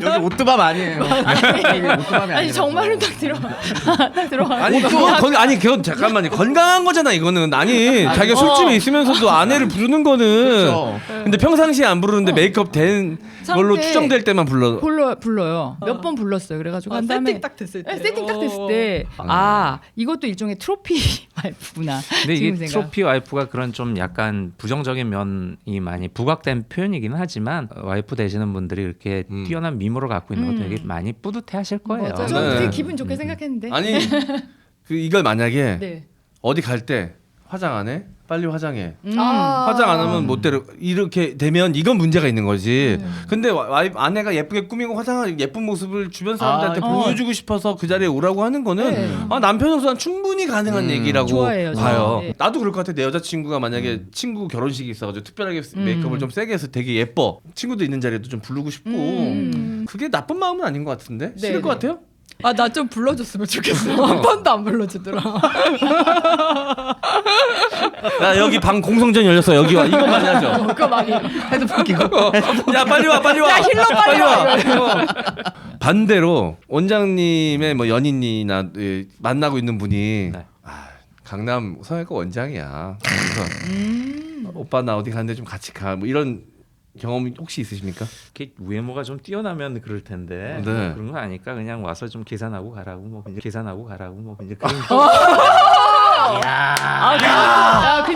여기 오뚜밥 아니에요. 아니 정말로 딱 들어가. 아니 그건 잠깐만요. 건강한 거잖아 이거는. 아니 자기가 술집에 있으면서도 아내를 부르는 거는. 그렇죠. 근데 평상시에 안 부르는데 메이크업 된 걸로 상태. 추정될 때만 불러요. 몇 번 불렀어요. 그래가지고 한 다음에 세팅 딱 됐을 때. 네, 세팅 딱 됐을 때 이것도 일종의 트로피 와이프구나. 근데 이게 지금 생각. 트로피 와이프가 그런 좀 약간 부정적인 면이 많이 부각된 표현이기는 하지만 와이프 되시는 분들이 이렇게 뛰어난 미모를 갖고 있는 거 되게 많이 뿌듯해하실 거예요. 맞아요. 저는 네. 되게 기분 좋게 생각했는데. 아니 이걸 만약에 네. 어디 갈 때 화장 안 해? 빨리 화장해. 아. 화장 안 하면 못 데려. 이렇게 되면 이건 문제가 있는 거지. 근데 아내가 예쁘게 꾸미고 화장한 예쁜 모습을 주변 사람들한테 보여주고 싶어서 그 자리에 오라고 하는 거는 네. 남편으로서는 충분히 가능한 얘기라고 좋아해요, 봐요. 네. 나도 그럴 것 같아. 내 여자친구가 만약에 친구 결혼식이 있어가지고 특별하게 메이크업을 좀 세게 해서 되게 예뻐. 친구도 있는 자리에도 좀 부르고 싶고 그게 나쁜 마음은 아닌 것 같은데 싫을 것 같아요? 아 나 좀 불러줬으면 좋겠어. 한 번도 안 불러주더라. 나 여기 방 공성전 열렸어 여기 와 이거 많이 하죠. 그거 많이 헤드폰 끼고. 야 빨리 와 빨리 와. 야, 힐러 빨리 와. 반대로 원장님의 뭐 연인이나 만나고 있는 분이 네. 강남 성형외과 원장이야. 그래서 오빠 나 어디 가는데 좀 같이 가. 뭐 이런 경험 혹시 있으십니까? 이렇게 외모가 좀 뛰어나면 그럴 텐데 네. 뭐 그런 거 아니까 그냥 와서 좀 계산하고 가라고 뭐 이제 계산하고 가라고 뭐 이제 그런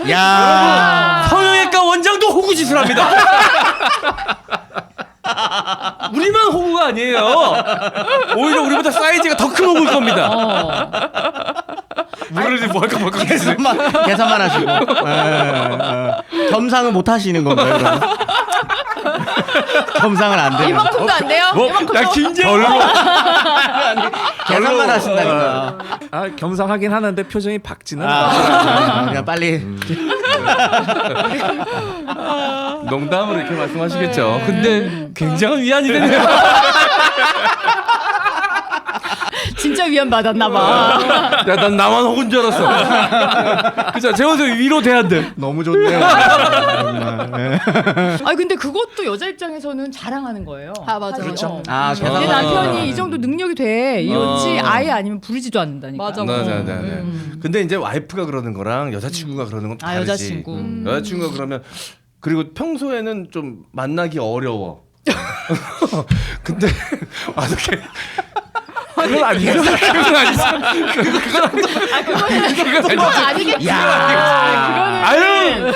야. 성형외과 원장도 호구짓을 합니다. 우리만 호구가 아니에요. 오히려 우리보다 사이즈가 더 큰 호구일 겁니다. 모르지 뭐 할까 말까 계산만 하시고. 겸상을 못 하시는 건가요, 그러면? 겸상을 안 돼요. 이만큼도 안 돼요? 이만큼도. 야 김재원 계산만 하신다니까. 아 겸상하긴 하는데 표정이 박지는 그냥 빨리. 농담으로 이렇게 말씀하시겠죠. 근데 굉장한 위안이 되네요. 진짜 위안 받았나 봐. 야, 난 나만 호구인 줄 알았어. 그죠? 재원 선 위로 돼야 돼. 너무 좋네요. 정말. 아 근데 그것도 여자 입장에서는 자랑하는 거예요. 아, 맞아. 사실. 그렇죠. 아, 내 계산만. 남편이 이 정도 능력이 돼 이렇지 아예 아니면 부르지도 않는다니까. 맞아. 네. 근데 이제 와이프가 그러는 거랑 여자친구가 그러는 건 또 아, 다르지. 여자친구. 여자친구가 그러면 그리고 평소에는 좀 만나기 어려워. 근데 어떻게 그건 아니야. 그건 아니지. 그건 아니겠지. 야. 아유,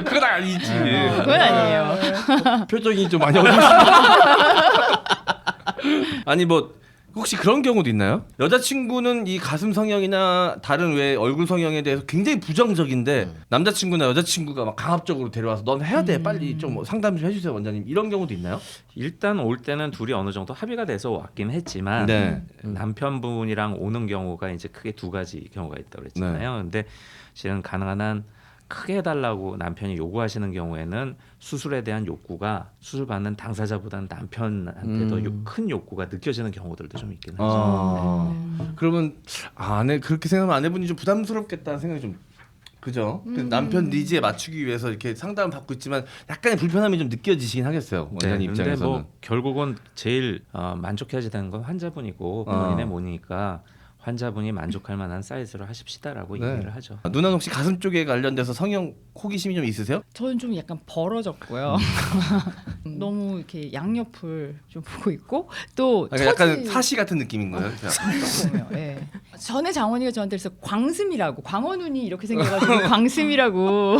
그건 아니지. 그건 아니에요. 표정이 좀 많이 어두워. 아니 뭐 혹시 그런 경우도 있나요? 여자친구는 이 가슴 성형이나 다른 외 얼굴 성형에 대해서 굉장히 부정적인데 남자친구나 여자친구가 막 강압적으로 데려와서 넌 해야 돼 빨리 좀 상담 좀 해주세요 원장님 이런 경우도 있나요? 일단 올 때는 둘이 어느 정도 합의가 돼서 왔긴 했지만 네. 남편분이랑 오는 경우가 이제 크게 두 가지 경우가 있다고 그랬잖아요. 근데 실은 가능한 한 크게 해달라고 남편이 요구하시는 경우에는 수술에 대한 욕구가 수술 받는 당사자보다는 남편한테 더 큰 욕구가 느껴지는 경우들도 좀 있긴 하죠. 그러면 아내 그렇게 생각하면 아내분이 좀 부담스럽겠다는 생각이 좀 그죠? 그 남편 니즈에 맞추기 위해서 이렇게 상담을 받고 있지만 약간의 불편함이 좀 느껴지시긴 하겠어요 원장님 근데 입장에서는. 뭐 결국은 제일 만족해야지 되는 건 환자분이고 본인의 몸이니까 환자분이 만족할 만한 사이즈로 하십시다라고 네. 얘기를 하죠. 누나 혹시 가슴 쪽에 관련돼서 성형 호기심이 좀 있으세요? 저는 좀 약간 벌어졌고요. 너무 이렇게 양옆을 좀 보고 있고 또 약간 사시 같은 느낌인 거예요? 보면, 예. 전에 장원이가 저한테 그래서 광슴이라고 광어눈이 이렇게 생겨가지고 광슴이라고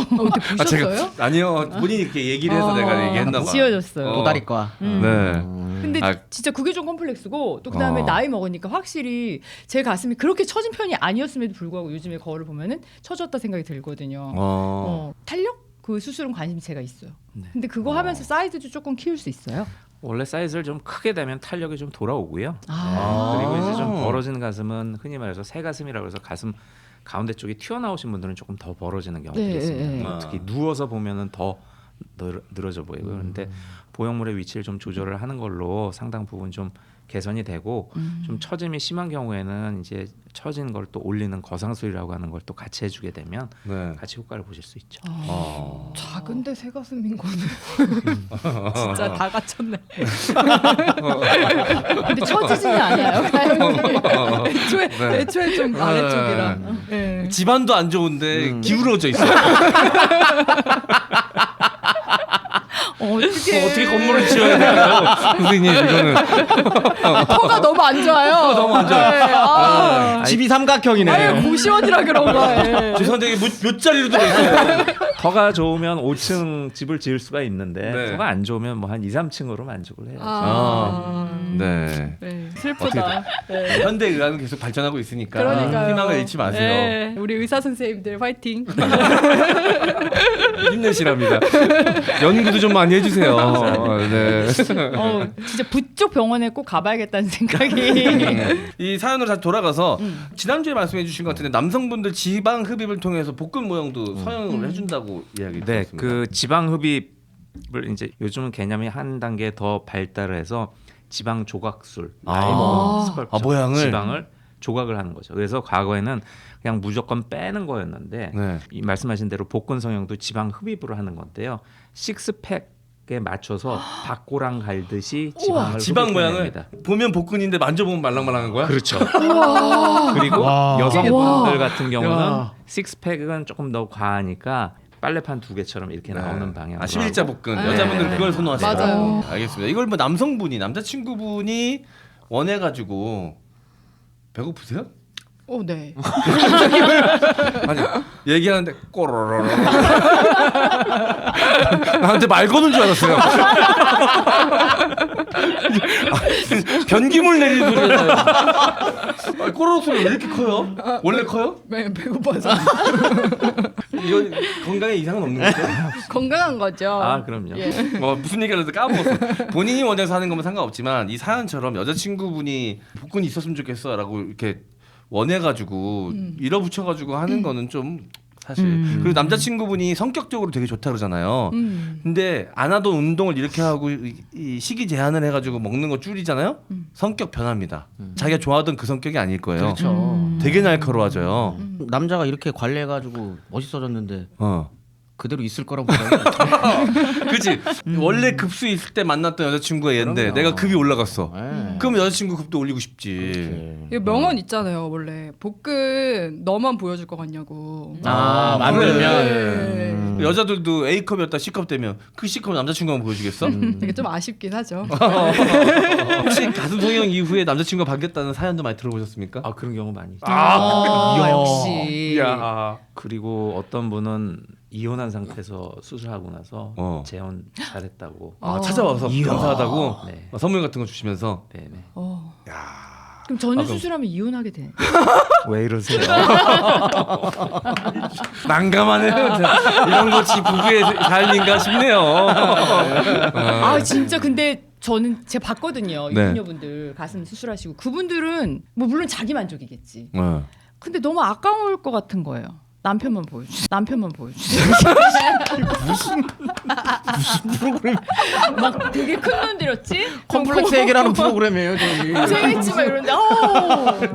보셨어요? 아니요 본인이 이렇게 얘기를 해서 내가 얘기했나 봐. 지어졌어요. 도다리과. 네. 근데 진짜 그게 좀 컴플렉스고 또 그다음에 나이 먹으니까 확실히 제 가슴이 그렇게 처진 편이 아니었음에도 불구하고 요즘에 거울을 보면은 처졌다 생각이 들거든요. 탄력? 그 수술은 관심 제가 있어요. 근데 그거 하면서 사이즈도 조금 키울 수 있어요. 원래 사이즈를 좀 크게 되면 탄력이 좀 돌아오고요. 아. 그리고 이제 좀 벌어진 가슴은 흔히 말해서 새 가슴이라고 해서 가슴 가운데 쪽이 튀어나오신 분들은 조금 더 벌어지는 경우들이 네, 있습니다. 네. 특히 누워서 보면은 더 늘어져 보이고요. 그런데 보형물의 위치를 좀 조절을 하는 걸로 상당 부분 좀 개선이 되고 좀 처짐이 심한 경우에는 이제 처진 걸 또 올리는 거상술이라고 하는 걸 또 같이 해주게 되면 네. 같이 효과를 보실 수 있죠. 작은데 새 가슴인 거는 진짜 다 갖췄네. 근데 처지지는 않아요. 애초에 좀 아래쪽이라. 예. 집안도 안 좋은데 기울어져 있어요. 어떻게 건물을 지어야 될까요? 선생님 이거는 터가 너무 안 좋아요. 너무 안 좋아요. 집이 삼각형이네. 아유 고시원이라 그런가. 예. 죄송한데 이게 몇 자리로 들어있어요? 터가 좋으면 5층 집을 지을 수가 있는데 네. 터가 안 좋으면 뭐 한 2, 3층으로 만족을 해야죠. 네. 네, 슬프다. 네. 현대 의학은 계속 발전하고 있으니까 그러니까요. 희망을 잃지 마세요. 네, 우리 의사 선생님들 화이팅. 힘내시랍니다. 연구도 좀 많이 해주세요. 네. 진짜 부쪽 병원에 꼭 가봐야겠다는 생각이. 이 사연으로 다시 돌아가서 지난주에 말씀해주신 것 같은데 남성분들 지방 흡입을 통해서 복근 모형도 서형을 해준다고 이야기 네, 들었습니다. 그 지방 흡입 이제 요즘은 개념이 한 단계 더 발달을 해서 지방 조각술, 스컬프처, 모양을? 지방을 조각을 하는 거죠. 그래서 과거에는 그냥 무조건 빼는 거였는데 네. 이 말씀하신 대로 복근 성형도 지방 흡입으로 하는 건데요. 식스팩에 맞춰서 박고랑 갈듯이 지방을 지방 모양을 흡입해냅니다. 보면 복근인데 만져보면 말랑말랑한 거야? 그렇죠. 그리고 여성분들 같은 경우는 야. 식스팩은 조금 더 과하니까 빨래판 2개처럼 이렇게 나오는 방향으로 11자 복근. 네. 여자분들은 네. 그걸 선호하시죠. 맞아요. 알겠습니다. 이걸 뭐 남자친구분이 원해가지고 배고프세요? 네. 아니 얘기하는데 꼬로로로 나한테 말 거는 줄 알았어요. 변기물 내리는 소리잖아요. 꼬로로 소리 왜 이렇게 커요? 원래 커요? 배고파서. 이거 건강에 이상은 없는 거죠? 건강한 거죠. 아 그럼요. 예. 뭐 무슨 얘기하려도 까먹었어. 본인이 원해서 하는 거면 상관없지만 이 사연처럼 여자친구분이 복근이 있었으면 좋겠어라고 이렇게 원해가지고 밀어붙여가지고 하는 거는 좀 사실 그리고 남자친구분이 성격적으로 되게 좋다 그러잖아요. 근데 안 하던 운동을 이렇게 하고 이 식이 제한을 해가지고 먹는 거 줄이잖아요. 성격 변합니다. 자기가 좋아하던 그 성격이 아닐 거예요. 그렇죠. 되게 날카로워져요. 남자가 이렇게 관리해가지고 멋있어졌는데 그대로 있을 거라고 보다가 그치? 원래 급수 있을 때 만났던 여자친구가 얘인데 그럼요. 내가 급이 올라갔어. 네. 그럼 여자친구 급도 올리고 싶지. 이거 명언 있잖아요. 원래 복근 너만 보여줄 것 같냐고. 만들면 네. 여자들도 A컵이었다 C컵 되면 그 C컵 남자친구만 보여주겠어? 되게 좀 아쉽긴 하죠. 혹시 가슴 성형 이후에 남자친구가 바뀌었다는 사연도 많이 들어보셨습니까? 아 그런 경우 많이 있죠. 역시. 야. 그리고 어떤 분은 이혼한 상태에서 수술하고 나서 어. 재혼 잘했다고. 찾아와서 감사하다고 네. 선물 같은 거 주시면서 네네. 그럼 전혀 그럼. 수술하면 이혼하게 돼. 왜 이러세요? 난감하네요. 이런 것이 부부의 삶인가 싶네요. 아 진짜 근데 저는 제가 봤거든요. 네. 유부녀분들 가슴 수술하시고 그분들은 뭐 물론 자기 만족이겠지. 네. 근데 너무 아까울 것 같은 거예요. 남편만 보여주세요. 남편만 보여주세요. 무슨 프로그램? 막 되게 큰 눈 들였지? 컴플렉스 해결하는 프로그램이에요 저기. 고생했지 막 이런데.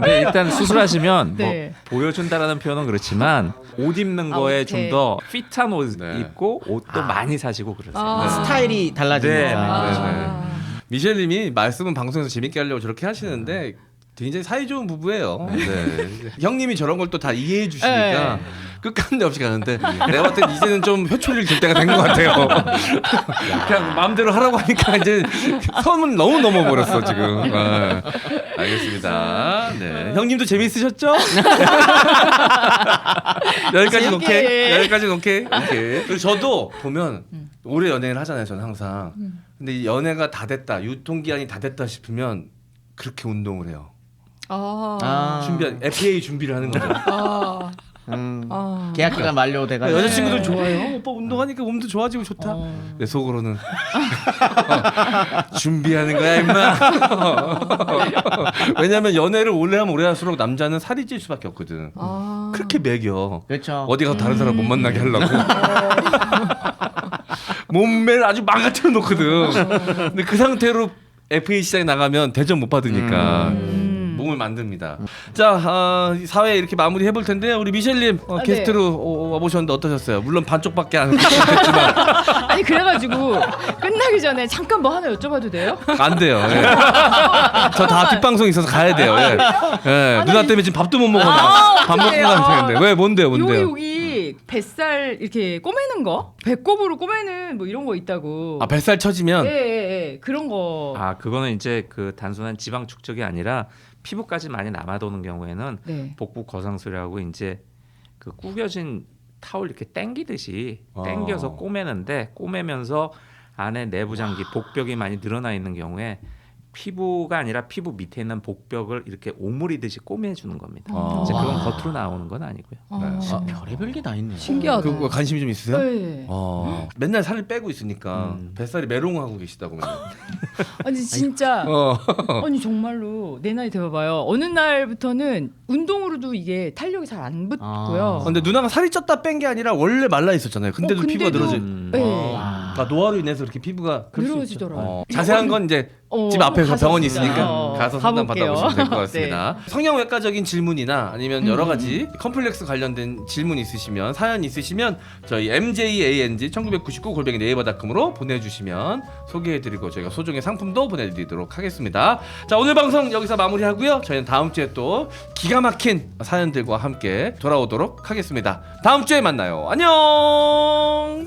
네, 일단 수술하시면 네. 뭐 보여준다라는 표현은 그렇지만 옷 입는 거에 옷에. 좀 더 핏한 옷 네. 입고 옷도 많이 사시고 그러세요. 스타일이 달라지는 네, 거야. 미셸님이 말씀은 방송에서 재밌게 하려고 저렇게 하시는데 굉장히 사이좋은 부부예요. 네. 형님이 저런 걸 또 다 이해해 주시니까 끝간데 없이 가는데 내가 봤을 때 이제는 좀 회초리를 들 때가 된 것 같아요. 그냥 마음대로 하라고 하니까 이제 선은 너무 넘어버렸어 지금. 네. 알겠습니다. 네. 형님도 재미있으셨죠? 여기까지는 오케이. 여기까지는 오케이. 오케이. 그리고 저도 보면 오래 연애를 하잖아요. 저는 항상. 근데 이 연애가 다 됐다, 유통기한이 다 됐다 싶으면 그렇게 운동을 해요. FA 준비를 하는 거죠. 계약 기간 만료돼가지고 여자친구들 좋아요. 오빠 운동하니까 몸도 좋아지고 좋다. 내 속으로는 준비하는 거야 임마. 왜냐면 연애를 오래 하면 오래 할수록 남자는 살이 찔 수밖에 없거든. 그렇게 매겨. 그렇죠. 어디 가서 다른 사람 못 만나게 하려고. 몸매를 아주 망가뜨려 놓거든. 근데 그 상태로 FA 시장에 나가면 대접 못 받으니까 몸을 만듭니다. 자, 사회 이렇게 마무리 해볼 텐데요. 우리 미셸님 게스트로 와보셨는데 어떠셨어요? 물론 반쪽밖에 안 했지만 아니 그래가지고 끝나기 전에 잠깐 뭐 하나 여쭤봐도 돼요? 안 돼요. 예. 저 다 뒷방송 있어서 가야 돼요. 예. 예. 누나 때문에 지금 밥도 못 먹었나? 밥 먹고 그래요? 가면 되는데 왜 뭔데요? 여기 뱃살 이렇게 꼬매는 거? 배꼽으로 꼬매는 뭐 이런 거 있다고. 아, 뱃살 처지면 예. 그런 거. 아 그거는 이제 그 단순한 지방 축적이 아니라 피부까지 많이 남아도는 경우에는 네. 복부 거상술이라고 이제 그 구겨진 타올 이렇게 당기듯이 당겨서 꼬매는데 꼬매면서 안에 내부 장기 복벽이 많이 늘어나 있는 경우에 피부가 아니라 피부 밑에 있는 복벽을 이렇게 오므리듯이 꼬매주는 겁니다. 이제 그건 겉으로 나오는 건 아니고요. 별의별 게 다 있네. 신기하다. 그거 관심이 좀 있으세요? 네. 맨날 살을 빼고 있으니까 뱃살이 메롱하고 계시다고 맨날. 아니 진짜 아니 정말로 내 나이 돼봐요. 어느 날부터는 운동으로도 이게 탄력이 잘 안 붙고요. 근데 누나가 살이 쪘다 뺀 게 아니라 원래 말라 있었잖아요. 근데도 피부가 근데도- 늘어져. 네. 그러니까 노화로 인해서 이렇게 피부가 늘어지더라고요. 자세한 건 이제 집 앞에서 가서 병원이 진짜. 있으니까 가서 상담 가볼게요. 받아보시면 될 것 같습니다. 성형외과적인 질문이나 아니면 여러 가지 컴플렉스 관련된 질문 있으시면 사연 있으시면 저희 MJANG 1999 네이버닷컴으로 보내주시면 소개해드리고 저희가 소정의 상품도 보내드리도록 하겠습니다. 자, 오늘 방송 여기서 마무리하고요. 저희는 다음 주에 또 기가 막힌 사연들과 함께 돌아오도록 하겠습니다. 다음 주에 만나요. 안녕.